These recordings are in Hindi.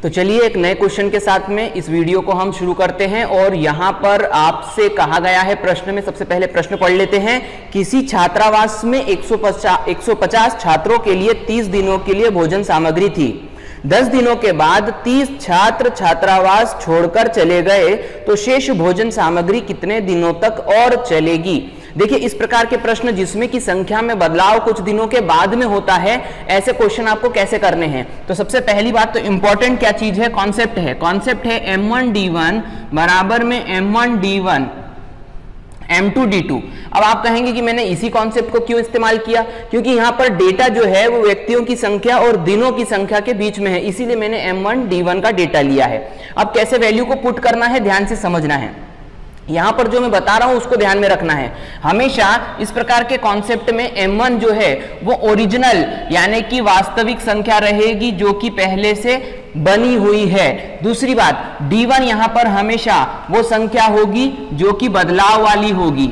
तो चलिए एक नए क्वेश्चन के साथ में इस वीडियो को हम शुरू करते हैं। और यहां पर आपसे कहा गया है प्रश्न में, सबसे पहले प्रश्न पढ़ लेते हैं। किसी छात्रावास में 150 छात्रों के लिए 30 दिनों के लिए भोजन सामग्री थी। 10 दिनों के बाद 30 छात्र छात्रावास छोड़कर चले गए तो शेष भोजन सामग्री कितने दिनों तक और चलेगी। देखिए इस प्रकार के प्रश्न जिसमें कि संख्या में बदलाव कुछ दिनों के बाद में होता है, ऐसे क्वेश्चन आपको कैसे करने हैं। तो सबसे पहली बात तो इंपॉर्टेंट क्या चीज है, कॉन्सेप्ट है। कॉन्सेप्ट है m1d1 बराबर में m1d1 m2d2। अब आप कहेंगे कि मैंने इसी कॉन्सेप्ट को क्यों इस्तेमाल किया, क्योंकि यहां पर डेटा जो है वो व्यक्तियों की संख्या और दिनों की संख्या के बीच में है, इसीलिए मैंने m1d1 का डेटा लिया है। अब कैसे वैल्यू को पुट करना है ध्यान से समझना है। यहां पर जो मैं बता रहा हूं उसको ध्यान में रखना है। हमेशा इस प्रकार के कॉन्सेप्ट में m1 जो है वो ओरिजिनल यानी कि वास्तविक संख्या रहेगी जो कि पहले से बनी हुई है। दूसरी बात d1 यहां पर हमेशा वो संख्या होगी जो कि बदलाव वाली होगी।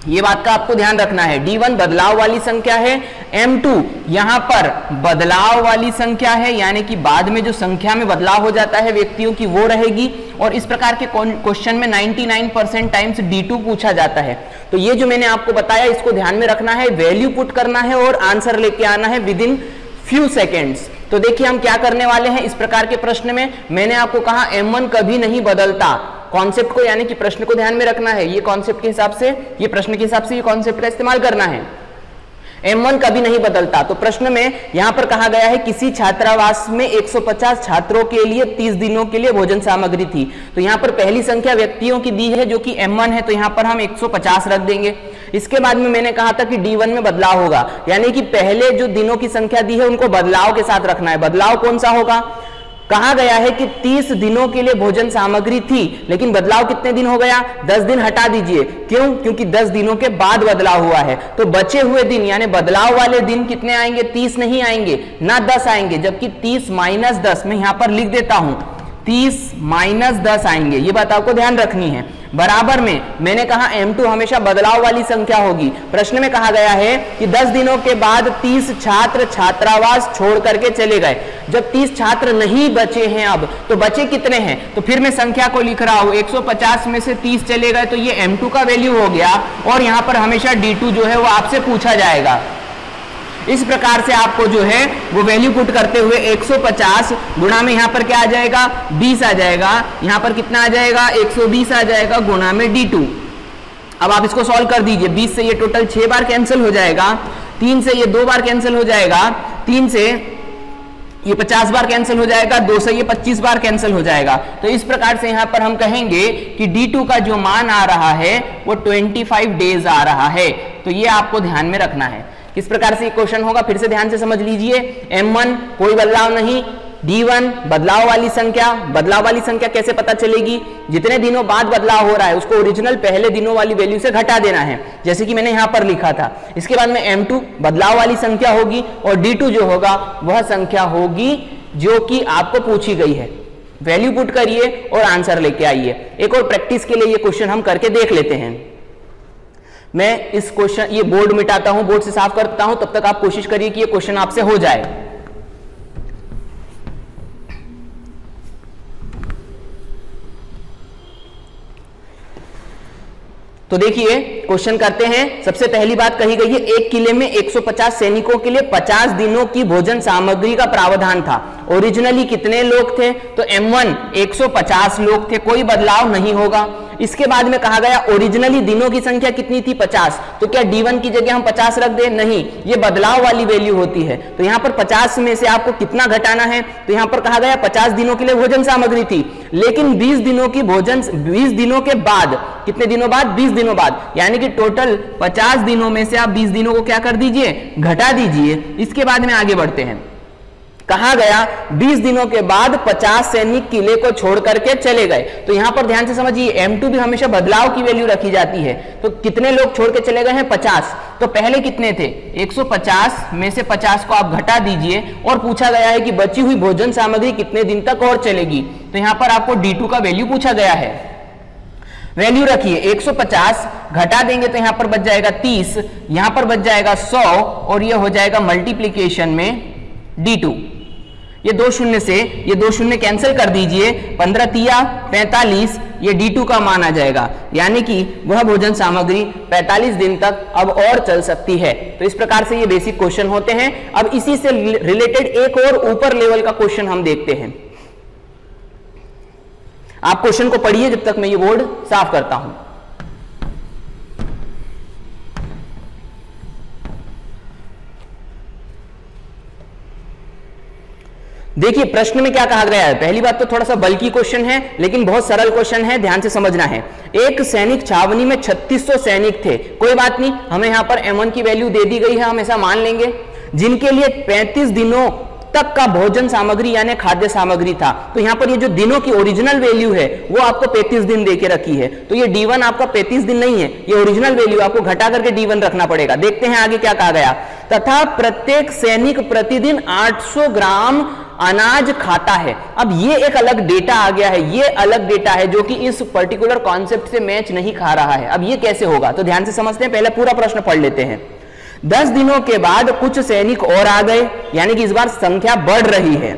ये बात का आपको ध्यान रखना है। d1 बदलाव वाली संख्या है, m2 यहां पर बदलाव वाली संख्या है, यानी कि बाद में जो संख्या में बदलाव हो जाता है व्यक्तियों की वो रहेगी। और इस प्रकार के क्वेश्चन में 99% टाइम्स d2 पूछा जाता है। तो ये जो मैंने आपको बताया इसको ध्यान में रखना है, वैल्यू पुट करना है और आंसर लेके आना है विद इन फ्यू सेकेंड्स। तो देखिए हम क्या करने वाले हैं इस प्रकार के प्रश्न में। मैंने आपको कहा m1 कभी नहीं बदलता, कॉन्सेप्ट को यानी कि प्रश्न को ध्यान में रखना है। ये कॉन्सेप्ट के हिसाब से, ये प्रश्न के हिसाब से ये कॉन्सेप्ट का इस्तेमाल करना है। m1 कभी नहीं बदलता। तो प्रश्न में यहां पर कहा गया है किसी छात्रावास में 150 छात्रों के लिए 30 दिनों के लिए भोजन सामग्री थी। तो यहां पर पहली संख्या व्यक्तियों की दी है जो कि m1 है, तो यहां पर हम 150 रख देंगे। इसके बाद में मैंने कहा था कि d1 में बदलाव होगा, यानी कि पहले जो दिनों की संख्या दी है उनको बदलाव के साथ रखना है। बदलाव कौन सा होगा, कहा गया है कि 30 दिनों के लिए भोजन सामग्री थी, लेकिन बदलाव कितने दिन हो गया, 10 दिन हटा दीजिए। क्यों, क्योंकि 10 दिनों के बाद बदलाव हुआ है। तो बचे हुए दिन यानी बदलाव वाले दिन कितने आएंगे, 30 नहीं आएंगे ना 10 आएंगे, जबकि 30 माइनस 10 मैं यहां पर लिख देता हूं, 30 माइनस 10 आएंगे। ये बात आपको ध्यान रखनी है। बराबर में मैंने कहा m2 हमेशा बदलाव वाली संख्या होगी। प्रश्न में कहा गया है कि 10 दिनों के बाद 30 छात्र छात्रावास छोड़ करके चले गए। जब 30 छात्र नहीं बचे हैं, अब तो बचे कितने हैं, तो फिर मैं संख्या को लिख रहा हूं 150 में से 30 चले गए तो ये m2 का वैल्यू हो गया। और यहां पर हमेशा d2 जो है वो आपसे पूछा जाएगा। इस प्रकार से आपको जो है वो वैल्यू पुट करते हुए 150 गुणा में यहां पर क्या आ जाएगा, 20 आ जाएगा। यहां पर कितना आ जाएगा, 120 आ जाएगा गुणा में d2। अब आप इसको सॉल्व कर दीजिए। 20 से ये टोटल 6 बार कैंसिल हो जाएगा, 3 से ये 2 बार कैंसिल हो जाएगा, 3 से ये 50 बार कैंसिल हो जाएगा, 2 से ये 25 बार कैंसिल हो जाएगा। तो इस प्रकार से यहां पर हम कहेंगे कि d2 का जो मान आ रहा है वो 25 डेज आ रहा है। तो ये आपको ध्यान में रखना है। किस प्रकार से ये क्वेश्चन होगा फिर से ध्यान से समझ लीजिए। m1 कोई बदलाव नहीं, d1 बदलाव वाली संख्या। बदलाव वाली संख्या कैसे पता चलेगी, जितने दिनों बाद बदलाव हो रहा है उसको ओरिजिनल पहले दिनों वाली वैल्यू से घटा देना है, जैसे कि मैंने यहां पर लिखा था। इसके बाद में m2 बदलाव वाली संख्या होगी और d2 जो होगा वह संख्या होगी जो कि आपको पूछी गई है। वैल्यू पुट करिए और आंसर लेके आइए। एक और प्रैक्टिस के लिए ये क्वेश्चन हम करके देख लेते हैं। मैं इस क्वेश्चन, ये बोर्ड मिटाता हूं, बोर्ड से साफ करता हूं, तब तक आप कोशिश करिए कि ये क्वेश्चन आपसे हो जाए। तो देखिए क्वेश्चन करते हैं। सबसे पहली बात कही गई है एक किले में 150 सैनिकों के लिए 50 दिनों की भोजन सामग्री का प्रावधान था। ओरिजिनली कितने लोग थे, तो m1 150 लोग थे, कोई बदलाव नहीं होगा। इसके बाद में कहा गया ओरिजिनली दिनों की संख्या कितनी थी, 50। तो क्या d1 की जगह हम 50 रख दें, नहीं, ये बदलाव वाली वैल्यू होती है। तो यहां पर 50 में से आपको कितना घटाना है, तो यहां पर कहा गया 50 दिनों के लिए भोजन सामग्री थी, लेकिन 20 दिनों की भोजन, 20 दिनों के बाद, कितने दिनों बाद, 20 दिनों बाद, यानी कि टोटल 50 दिनों में से आप 20 दिनों को क्या कर दीजिए, घटा दीजिए। इसके बाद में आगे बढ़ते हैं। कहा गया 20 दिनों के बाद 50 सैनिक किले को छोड़ करके चले गए। तो यहां पर ध्यान से समझिए m2 भी हमेशा बदलाव की वैल्यू रखी जाती है। तो कितने लोग छोड़ के चले गए हैं, 50। तो पहले कितने थे, 150 में से 50 को आप घटा दीजिए और पूछा गया है कि बची हुई भोजन सामग्री कितने दिन तक और चलेगी। तो यहां पर आपको d2 का वैल्यू पूछा गया है। वैल्यू रखिए 150 घटा देंगे तो यहां पर बच जाएगा 30, यहां पर बच जाएगा 100 और यह हो जाएगा मल्टीप्लीकेशन में d2। ये 2 शून्य से ये 2 शून्य कैंसिल कर दीजिए, 15 तिया 45, ये D2 का मान आ जाएगा, यानी कि वह भोजन सामग्री 45 दिन तक अब और चल सकती है। तो इस प्रकार से ये बेसिक क्वेश्चन होते हैं। अब इसी से रिलेटेड एक और ऊपर लेवल का क्वेश्चन हम देखते हैं। आप क्वेश्चन को पढ़िए जब तक मैं ये बोर्ड साफ करता हूं। देखिए प्रश्न में क्या कहा गया है। पहली बात तो थोड़ा सा बल्कि क्वेश्चन है, लेकिन बहुत सरल क्वेश्चन है, ध्यान से समझना है। एक सैनिक छावनी में 3600 सैनिक थे। कोई बात नहीं, हमें यहां पर M1 की वैल्यू दे दी गई है, हम ऐसा मान लेंगे, जिनके लिए 35 दिनों तक का भोजन सामग्री यानी खाद्य सामग्री था। तो यहां पर ये जो दिनों की ओरिजिनल वैल्यू है वो आपको 35 दिन देके रखी है। तो ये D1 आपका 35 दिन नहीं है, ये ओरिजिनल वैल्यू आपको घटा करके D1 रखना पड़ेगा। देखते हैं आगे क्या कहा गया। तथा प्रत्येक सैनिक प्रतिदिन 800 ग्राम अनाज खाता है। अब ये एक अलग डेटा आ गया है, ये अलग डेटा है जो कि इस पर्टिकुलर कॉन्सेप्ट से मैच नहीं खा रहा है। अब ये कैसे होगा, तो ध्यान से समझते हैं, पहले पूरा प्रश्न पढ़ लेते हैं। 10 दिनों के बाद कुछ सैनिक और आ गए, यानी कि इस बार संख्या बढ़ रही है,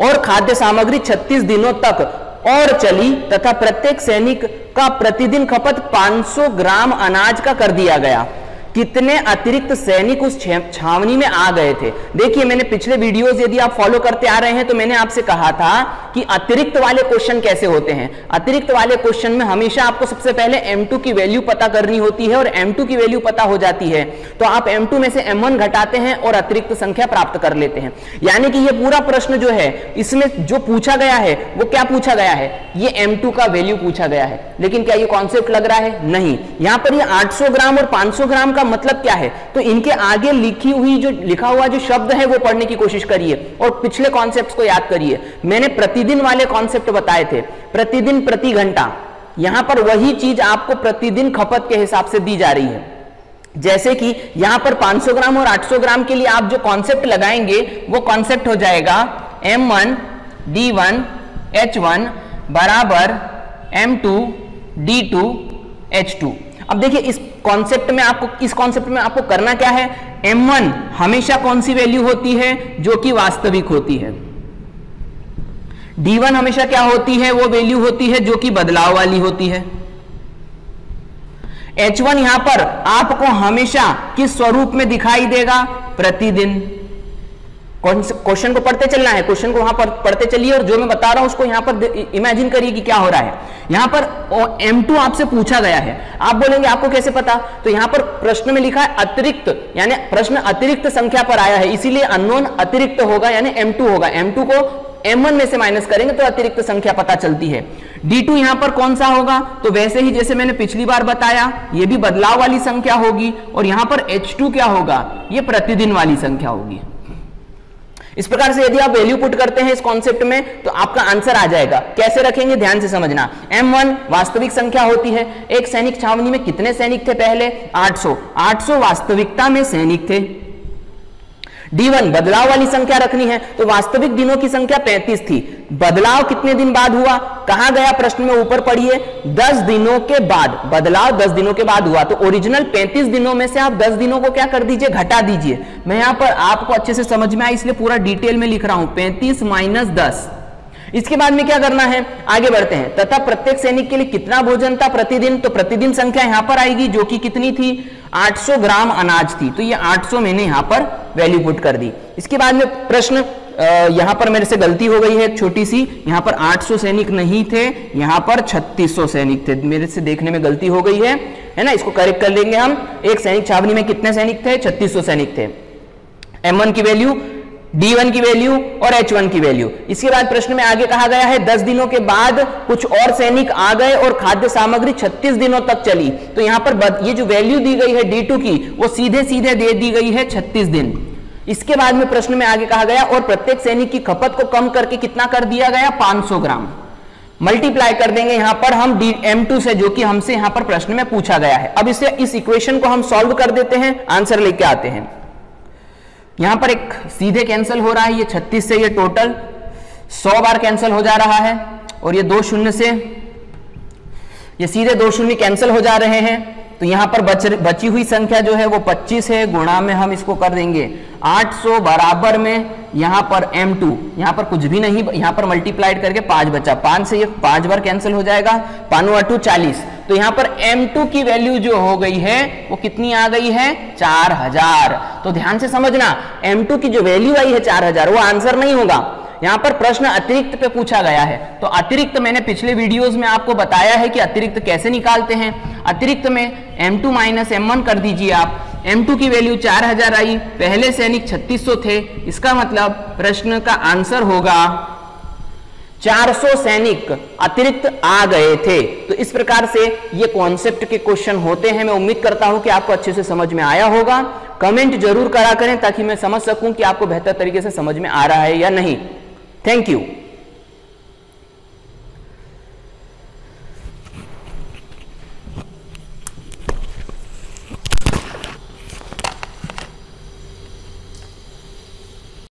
और खाद्य सामग्री 36 दिनों तक और चली तथा प्रत्येक सैनिक का प्रतिदिन खपत 500 ग्राम अनाज का कर दिया गया। कितने अतिरिक्त सैनिक उस छावनी में आ गए थे। देखिए मैंने पिछले वीडियोस यदि आप फॉलो करते आ रहे हैं तो मैंने आपसे कहा था कि अतिरिक्त वाले क्वेश्चन कैसे होते हैं। अतिरिक्त वाले क्वेश्चन में हमेशा आपको सबसे पहले M2 की वैल्यू पता करनी होती है, और M2 की वैल्यू पता हो जाती है तो आप M2 में से M1 घटाते हैं और अतिरिक्त संख्या प्राप्त कर लेते हैं। यानी कि ये पूरा प्रश्न जो है इसमें जो पूछा गया है वो क्या पूछा गया है, ये M2 का वैल्यू पूछा गया है। लेकिन क्या ये कॉन्सेप्ट लग रहा है? नहीं। यहां पर ये 800 ग्राम और 500 ग्राम का मतलब क्या है, तो इनके आगे लिखा हुआ जो शब्द है वो पढ़ने की कोशिश करिए और पिछले कॉन्सेप्ट्स को याद करिए। मैंने प्रतिदिन वाले कॉन्सेप्ट बताए थे, प्रतिदिन प्रति घंटा, यहां पर वही चीज आपको प्रतिदिन खपत के हिसाब से दी जा रही है। जैसे कि यहां पर 500 ग्राम और 800 ग्राम के लिए आप जो कॉन्सेप्ट लगाएंगे वो कॉन्सेप्ट हो जाएगा M1 D1 H1 बराबर M2 D2 H2। अब देखिए इस कॉन्सेप्ट में आपको करना क्या है, M1 हमेशा कौन सी वैल्यू होती है, जो कि वास्तविक होती है। D1 हमेशा क्या होती है, वो वैल्यू होती है जो कि बदलाव वाली होती है। H1 यहां पर आपको हमेशा किस स्वरूप में दिखाई देगा, प्रतिदिन। क्वेश्चन को पढ़ते चलना है, क्वेश्चन को वहां पर पढ़ते चलिए और जो मैं बता रहा हूं उसको यहां पर इमेजिन करिए कि क्या हो रहा है। यहां पर M2 आपसे पूछा गया है, आप बोलेंगे आपको कैसे पता, तो यहां पर प्रश्न में लिखा है अतिरिक्त, यानी प्रश्न अतिरिक्त संख्या पर आया है, इसीलिए अननोन अतिरिक्त होगा यानी M2 होगा। M2 को M1 में से माइनस करेंगे तो अतिरिक्त संख्या पता चलती है। D2 यहां पर कौन सा होगा, तो वैसे ही जैसे मैंने पिछली बार बताया, ये भी बदलाव वाली संख्या होगी, और यहां पर H2 क्या होगा, ये प्रतिदिन वाली संख्या होगी। इस प्रकार से यदि आप वैल्यू पुट करते हैं इस कॉन्सेप्ट में तो आपका आंसर आ जाएगा। कैसे रखेंगे, ध्यान से समझना। M1 वास्तविक संख्या होती है। एक सैनिक छावनी में कितने सैनिक थे, पहले 800 वास्तविकता में सैनिक थे। D1 बदलाव वाली संख्या रखनी है, तो वास्तविक दिनों की संख्या 35 थी। बदलाव कितने दिन बाद हुआ, कहा गया प्रश्न में, ऊपर पढ़िए, 10 दिनों के बाद। बदलाव 10 दिनों के बाद हुआ, तो ओरिजिनल 35 दिनों में से आप 10 दिनों को क्या कर दीजिए, घटा दीजिए। मैं यहां पर आपको अच्छे से समझ में आए इसलिए पूरा डिटेल में लिख रहा हूं, 35 माइनस 10। इसके बाद में क्या करना है, आगे बढ़ते हैं। तथा प्रत्येक सैनिक के लिए कितना भोजन था प्रतिदिन, तो प्रतिदिन संख्या यहां पर आएगी जो कि कितनी थी, 800 ग्राम अनाज थी, तो ये 800 मैंने यहां पर वैल्यू पुट कर दी। इसके बाद में प्रश्न, यहां पर मेरे से गलती हो गई है एक छोटी सी, यहां पर 800 सैनिक नहीं थे, यहां पर 3600 सैनिक थे, मेरे से देखने में गलती हो गई है ना, इसको करेक्ट कर लेंगे हम। एक सैनिक छावनी में कितने सैनिक थे, 3600 सैनिक थे। M1 की वैल्यू, D1 की वैल्यू और H1 की वैल्यू। इसके बाद प्रश्न में आगे कहा गया है 10 दिनों के बाद कुछ और सैनिक आ गए और खाद्य सामग्री 36 दिनों तक चली, तो यहां पर ये जो वैल्यू दी गई है D2 की वो सीधे सीधे दे दी गई है 36 दिन। इसके बाद में प्रश्न में आगे कहा गया और प्रत्येक सैनिक की खपत को कम करके कितना कर दिया गया, 500 ग्राम। मल्टीप्लाई कर देंगे यहां पर हम M2 से, जो कि हमसे यहां पर प्रश्न में पूछा गया है। अब इस इक्वेशन को हम सॉल्व कर देते हैं, आंसर लेके आते हैं। यहां पर एक सीधे कैंसिल हो रहा है, ये 36 से ये टोटल 100 बार कैंसिल हो जा रहा है, और ये 2 शून्य से ये सीधे 2 शून्य कैंसिल हो जा रहे हैं। तो यहां पर बची हुई संख्या जो है वो 25 है, गुणा में हम इसको कर देंगे 800 बराबर में यहां पर m2, यहां पर कुछ भी नहीं, यहां पर मल्टीप्लाइड करके 5 बचा, 5 से ये 5 बार कैंसिल हो जाएगा, 5 40। तो यहां पर m2 की वैल्यू जो हो गई है वो कितनी आ गई है 4000। तो ध्यान से समझना, m2 की जो वैल्यू आई है 4000 वो आंसर नहीं होगा, यहां पर प्रश्न अतिरिक्त पे पूछा गया है। तो अतिरिक्त मैंने पिछले वीडियोस में आपको बताया है कि अतिरिक्त कैसे निकालते हैं। अतिरिक्त में m2 माइनस m1 कर दीजिए आप, m2 की वैल्यू 4000 आई, पहले सैनिक 3600 थे, इसका मतलब प्रश्न का आंसर होगा 400 सैनिक अतिरिक्त आ गए थे। तो इस प्रकार से ये कॉन्सेप्ट के क्वेश्चन होते हैं। मैं उम्मीद करता हूं कि आपको अच्छे से समझ में आया होगा। कमेंट जरूर करा करें ताकि मैं समझ सकूं कि आपको बेहतर तरीके से समझ में आ रहा है या नहीं। Thank you.